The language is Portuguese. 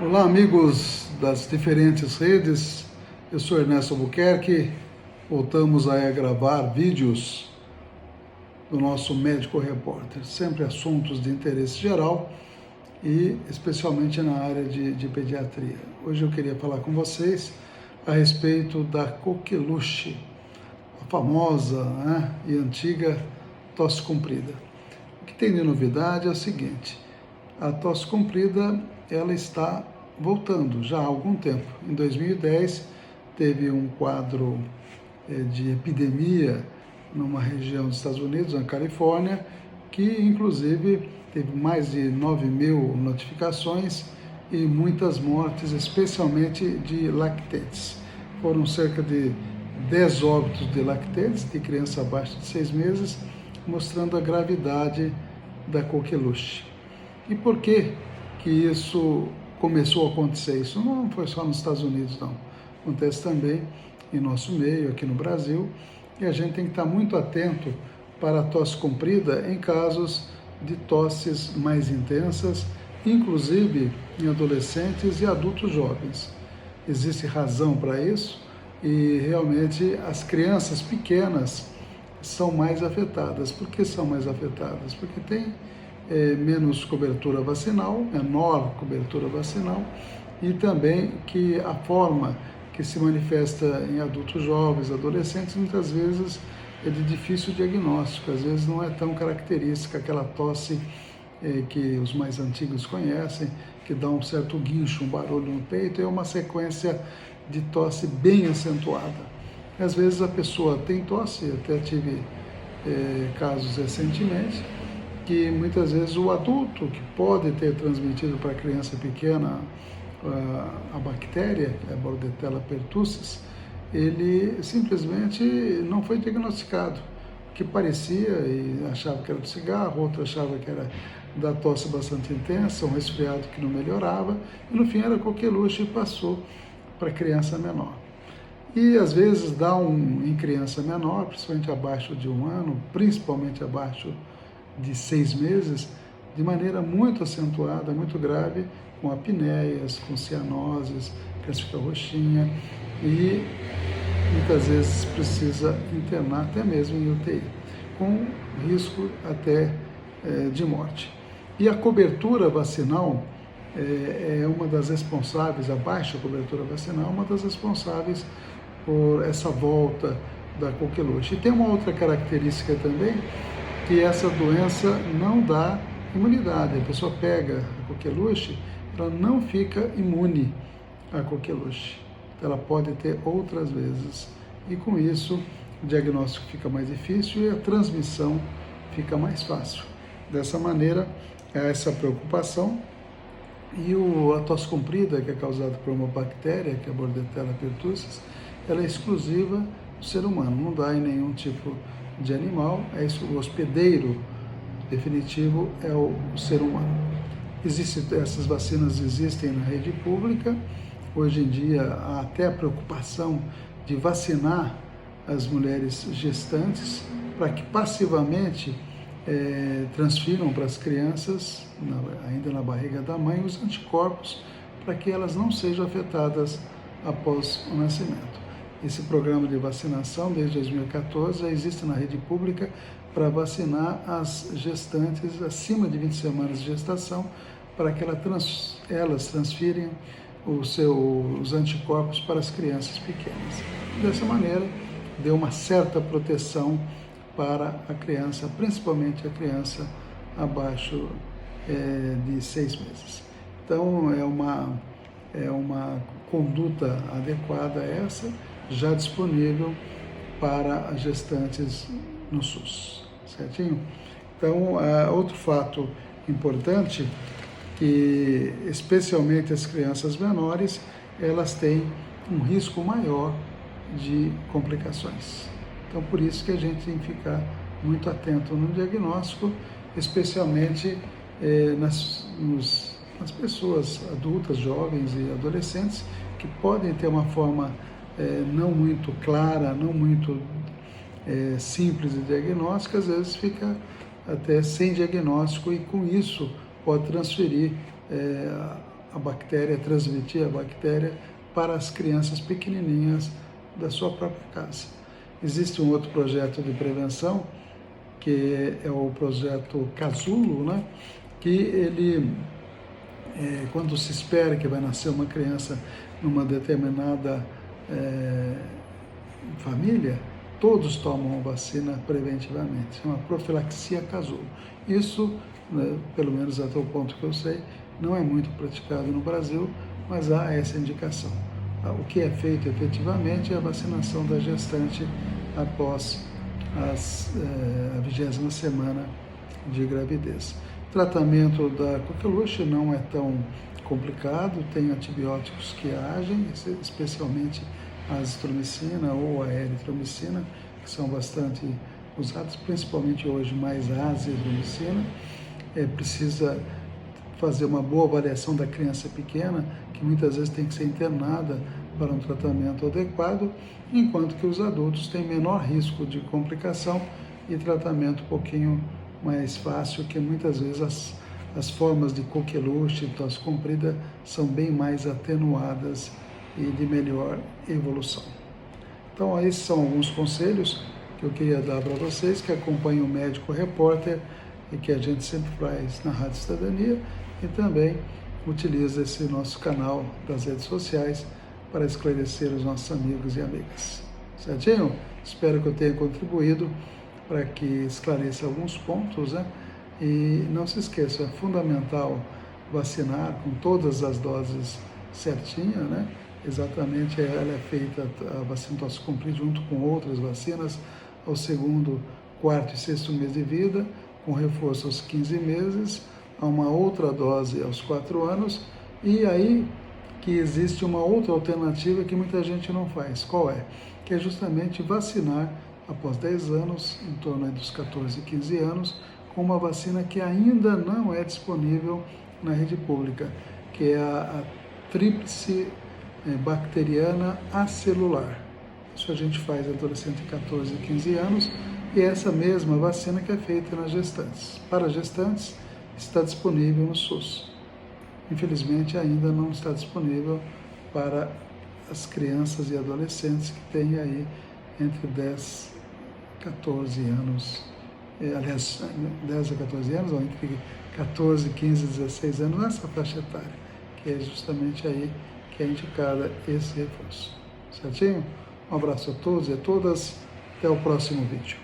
Olá, amigos das diferentes redes. Eu sou Ernesto Albuquerque. Voltamos a gravar vídeos do nosso Médico Repórter, sempre assuntos de interesse geral e especialmente na área de pediatria. Hoje eu queria falar com vocês a respeito da coqueluche, a famosa e antiga tosse comprida. O que tem de novidade é o seguinte: a tosse comprida ela está voltando já há algum tempo. Em 2010 teve um quadro de epidemia numa região dos Estados Unidos, na Califórnia, que inclusive teve mais de 9.000 notificações e muitas mortes, especialmente de lactentes. Foram cerca de 10 óbitos de lactentes, de criança abaixo de 6 meses, mostrando a gravidade da coqueluche. E por que isso começou a acontecer? Isso não foi só nos Estados Unidos, não. Acontece também em nosso meio, aqui no Brasil, e a gente tem que estar muito atento para a tosse comprida em casos de tosses mais intensas, inclusive em adolescentes e adultos jovens. Existe razão para isso e realmente as crianças pequenas são mais afetadas. Por que são mais afetadas? Porque tem menos cobertura vacinal, menor cobertura vacinal, e também que a forma que se manifesta em adultos jovens, adolescentes, muitas vezes é de difícil diagnóstico, às vezes não é tão característica aquela tosse que os mais antigos conhecem, que dá um certo guincho, um barulho no peito, é uma sequência de tosse bem acentuada. Às vezes a pessoa tem tosse, até tive casos recentemente, que muitas vezes o adulto que pode ter transmitido para a criança pequena a bactéria, a Bordetella pertussis, ele simplesmente não foi diagnosticado, que parecia e achava que era do cigarro, outro achava que era da tosse bastante intensa, um resfriado que não melhorava, e no fim era coqueluche e passou para criança menor. E às vezes dá em criança menor, principalmente abaixo de 1 ano, principalmente abaixo de 6 meses, de maneira muito acentuada, muito grave, com apneias, com cianoses, que fica roxinha, e muitas vezes precisa internar até mesmo em UTI, com risco até de morte. E a cobertura vacinal é uma das responsáveis, a baixa cobertura vacinal, uma das responsáveis por essa volta da coqueluche. E tem uma outra característica também, que essa doença não dá imunidade. A pessoa pega a coqueluche, ela não fica imune à coqueluche. Ela pode ter outras vezes. E com isso, o diagnóstico fica mais difícil e a transmissão fica mais fácil. Dessa maneira, há essa preocupação. E a tosse comprida, que é causada por uma bactéria, que é a Bordetella pertussis, ela é exclusiva do ser humano, não dá em nenhum tipo de animal, o hospedeiro definitivo é o ser humano. Essas vacinas existem na rede pública. Hoje em dia há até a preocupação de vacinar as mulheres gestantes para que passivamente transfiram para as crianças, ainda na barriga da mãe, os anticorpos para que elas não sejam afetadas após o nascimento. Esse programa de vacinação, desde 2014, já existe na rede pública para vacinar as gestantes acima de 20 semanas de gestação, para que elas transfirem os anticorpos para as crianças pequenas. Dessa maneira, deu uma certa proteção para a criança, principalmente a criança abaixo de 6 meses. Então, é uma conduta adequada essa, já disponível para as gestantes no SUS, certinho? Então, outro fato importante, que especialmente as crianças menores, elas têm um risco maior de complicações. Então, por isso que a gente tem que ficar muito atento no diagnóstico, especialmente nas pessoas adultas, jovens e adolescentes, que podem ter uma forma não muito clara, não muito simples de diagnóstico, às vezes fica até sem diagnóstico e com isso pode transferir a bactéria, transmitir a bactéria para as crianças pequenininhas da sua própria casa. Existe um outro projeto de prevenção, que é o projeto Casulo, né? Que ele, quando se espera que vai nascer uma criança numa determinada família, todos tomam a vacina preventivamente, chama profilaxia Casulo. Isso, né, pelo menos até o ponto que eu sei, não é muito praticado no Brasil, mas há essa indicação. O que é feito efetivamente é a vacinação da gestante após a 20ª semana de gravidez. O tratamento da coqueluche não é tão complicado, tem antibióticos que agem, especialmente a azitromicina ou a eritromicina, que são bastante usados, principalmente hoje mais a azitromicina. Precisa fazer uma boa avaliação da criança pequena, que muitas vezes tem que ser internada para um tratamento adequado, enquanto que os adultos têm menor risco de complicação e tratamento um pouquinho mais fácil, que muitas vezes as formas de coqueluche e tosse comprida são bem mais atenuadas e de melhor evolução. Então, esses são alguns conselhos que eu queria dar para vocês que acompanham o Médico Repórter e que a gente sempre faz na Rádio Cidadania e também utiliza esse nosso canal das redes sociais para esclarecer os nossos amigos e amigas. Certinho? Espero que eu tenha contribuído para que esclareça alguns pontos, né? E não se esqueça, é fundamental vacinar com todas as doses certinhas, né? Exatamente, ela é feita, a vacina tosse comprida junto com outras vacinas ao 2º, 4º e 6º mês de vida, com reforço aos 15 meses, a uma outra dose aos 4 anos, e aí que existe uma outra alternativa que muita gente não faz. Qual é? Que é justamente vacinar após 10 anos, em torno dos 14 e 15 anos, com uma vacina que ainda não é disponível na rede pública, que é a tríplice bacteriana acelular. Isso a gente faz adolescente de 14 e 15 anos, e é essa mesma vacina que é feita nas gestantes. Para gestantes, está disponível no SUS. Infelizmente, ainda não está disponível para as crianças e adolescentes que têm aí entre 10 e 14 anos, aliás, 10 a 14 anos, ou entre 14, 15 e 16 anos, nessa faixa etária, que é justamente aí que é indicada esse reforço. Certinho? Um abraço a todos e a todas. Até o próximo vídeo.